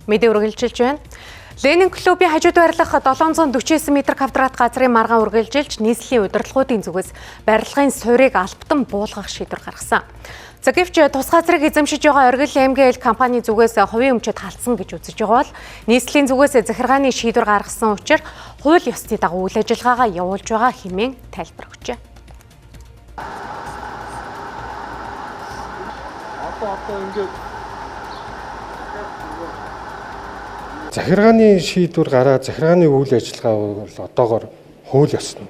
Мэдээ үргэлжилж байна. Ленин клубын хажууд байрлах 749 м2 газрын маргаан үргэлжилж нийслэлийн удирдлагуудын зүгээс барилгын суурийг албатан буулгах шийдвэр гаргасан. За гэвч тус газрыг эзэмшиж байгаа Оргил МГЛ компани зүгээс хувийн өмчөд халтсан гэж үзэж байгаа бол нийслэлийн зүгээс захиргааны шийдвэр гаргасан учраас хууль ёсны дагуу үйл ажиллагаагаа явуулж байгаа хэмээн тайлбар өгчээ. Захиргааны шийдвэр гараад захиргааны үйл ажиллагаа бол одоогоор хууль ёсны.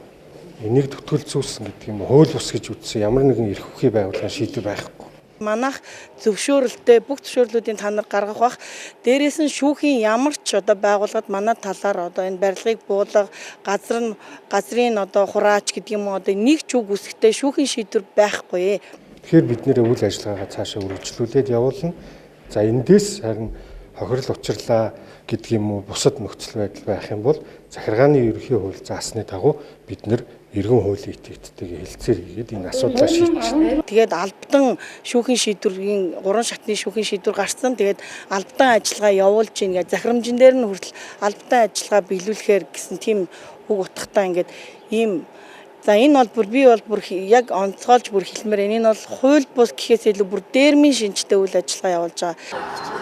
Энийг төтгөлцүүлсэн гэдэг юм уу, хууль бус гэж үзсэн ямар нэгэн эрх үхий байгууллагын шийдвэр байхгүй. Манайх зөвшөөрөлтөй бүх зөвшөөрлүүдийн та нар гаргах бах. Дээрээс нь шүүхийн ямар ч байгууллагад манай талаар энэ барилгыг буулга, газрын хураач гэдэг юм уу нэг ч үг үсгтэй шүүхийн шийдвэр байхгүй. Тэгэхээр бид нэр үйл ажиллагаагаа цаашаа үргэлжлүүлээд явуулна. За эндээс харин хохирол учирлаа гэдэг юм уу бусад нөхцөл байдал байх юм бол захиргааны ерөнхий хууль заасны дагуу бид нэр эргэн хуулийн этгээдтэйгээ хэлцээр хийгээд энэ асуудлаа шийдчихнэ. Тэгээд албатан шүүхийн шийдвэрийн 3 шатны шүүхийн шийдвэр гарсан. Тэгээд албатан ажиллагаа явуулж гин гэж захирамжин дээр нь хүртэл албатан ажиллагаа биелүүлэхээр гэсэн тийм үг утгатай ингээд ийм. За энэ бол би бол яг онцгойлж хэлмээр энэ бол хууль бус гэхээс илүү бүр дээрмийн шинжтэй үйл ажиллагаа явуулж байгаа.